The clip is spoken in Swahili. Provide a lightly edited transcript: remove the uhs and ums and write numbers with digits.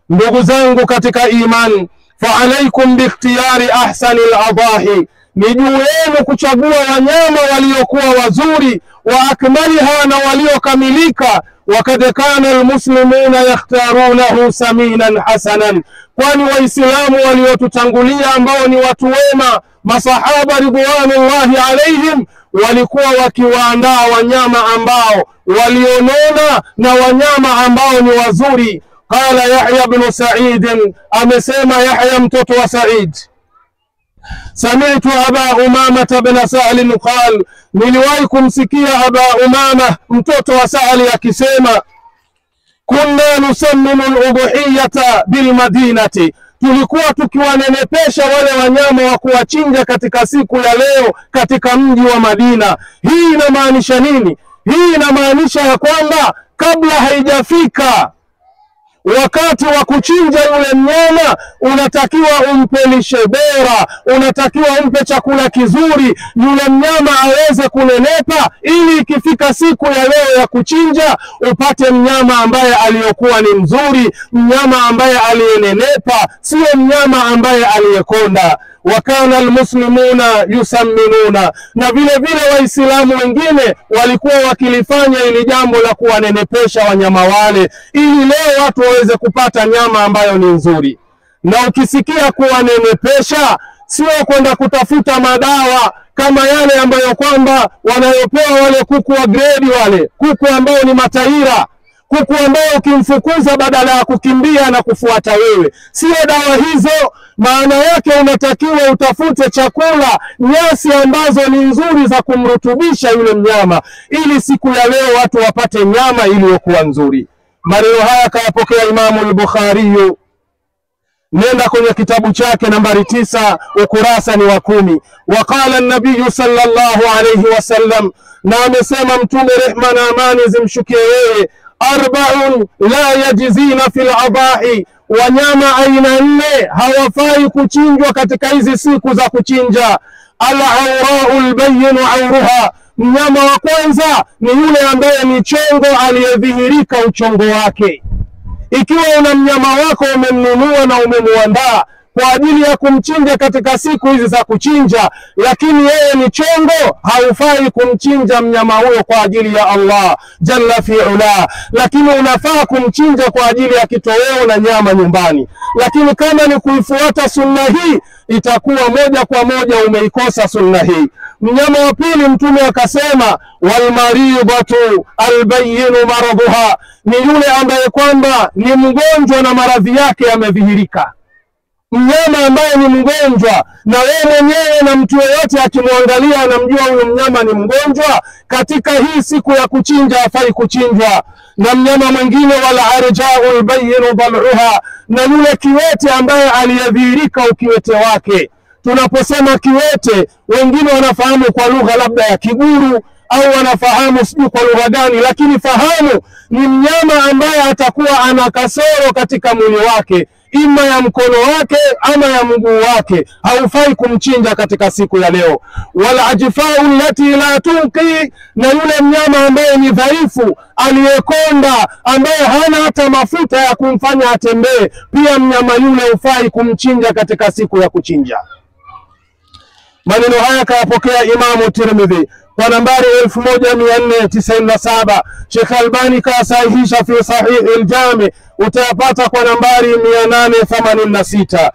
ndugu zangu katika imani, fa alaikum bikhtiyari ahsani al-adahi, ni juu yenu kuchagua wanyama waliokuwa wazuri wa akmaliha, na waliokamilika. Wakad kana almuslimuna yakhtarunahu saminan hasanan, kwani waislamu waliotutangulia ambao ni watu wema, masahaba ridwanullahi alaihim, walikuwa wakiwaandaa wanyama ambao walionona na wanyama ambao ni wazuri. Qala Yahya ibn Sa'id, amesema Yahya mtoto wa Sa'id, sami'tu Aba Umama ibn Sahl qal, niliwahi kumsikia Aba Umama mtoto wa Sahl akisema, kunna nusammimu al-udhiyata bil madinati, tulikuwa tukiwanenepesha wale wanyama wa kuwachinja katika siku ya leo katika mji wa Madina. Hii inamaanisha nini? Hii inamaanisha ya kwamba kabla haijafika wakati wa kuchinja yule mnyama, unatakiwa umpe lishe bora, unatakiwa umpe chakula kizuri, yule mnyama aweze kunenepa, ili ikifika siku ya leo ya kuchinja upate mnyama ambaye aliyokuwa ni mzuri, mnyama ambaye aliyenenepa, sio mnyama ambaye aliyekonda. Wakana almuslimuna yusamminuna, na vile vile waislamu wengine walikuwa wakilifanya ili jambo la kuwanenepesha wanyama wale, ili leo watu waweze kupata nyama ambayo ni nzuri. Na ukisikia kuwanenepesha, sio kwenda kutafuta madawa kama yale ambayo kwamba wanayopewa wale kuku wa grade, wale kuku ambao ni mataira, kuku ambao ukimfukuza badala ya kukimbia na kufuata wewe. Sio dawa hizo. Maana yake unatakiwa utafute chakula, nyasi ambazo ni nzuri za kumrutubisha yule mnyama, ili siku ya leo watu wapate nyama iliyokuwa nzuri. Maneno haya kayapokea Imamu al-Bukhari. Nenda kwenye kitabu chake nambari 9 ukurasa ni wa 10. Waqala an-nabiy sallallahu alayhi wasallam, na amesema Mtume rehma na amani zimshukie yeye, arba'un la yajzina fil adahi, wanyama aina 4 hawafai kuchinjwa katika hizi siku za kuchinja. Al-awra'ul bayyinu awruha, mnyama wa kwanza ni yule ambaye ni chongo, aliyedhihirika uchongo wake. Ikiwa una mnyama wako umemnunua na umemuandaa kwa ajili ya kumchinja katika siku hizi za kuchinja, lakini yeye ni chongo, haufai kumchinja mnyama huyo kwa ajili ya Allah jalla fi'ala, lakini unafaa kumchinja kwa ajili ya kitoweo na nyama nyumbani. Lakini kama ni kuifuata sunna hii, itakuwa moja kwa moja umeikosa sunna hii. Mnyama wa pili Mtume akasema, wal maridatu albayyin maraduha, ni yule ambaye kwamba ni mgonjwa na maradhi yake yamedhihirika. Mnyama ambaye ni mgonjwa na wewe mwenyewe na mtu yeyote akimwangalia anamjua huyo mnyama ni mgonjwa, katika hii siku ya kuchinja hafai kuchinjwa. Na mnyama mwingine, wala arja'ul bayyin dal'uha, na yule kiwete ambaye aliyedhihirika ukiwete wake. Tunaposema kiwete, wengine wanafahamu kwa lugha labda ya Kiguru, au wanafahamu sijui kwa lugha gani, lakini fahamu ni mnyama ambaye atakuwa ana kasoro katika mwili wake, ima ya mkono wake ama ya mguu wake, haufai kumchinja katika siku ya leo. Wala ajfa'u allati la tunqi, na yule mnyama ambaye ni dhaifu, aliyekonda, ambaye hana hata mafuta ya kumfanya atembee, pia mnyama yule hufai kumchinja katika siku ya kuchinja. Maneno haya kayapokea Imamu Tirmidhi kwa nambari 1497. Sheikh Albani kasahihisha fi Sahih al-Jami, utayapata kwa nambari 886.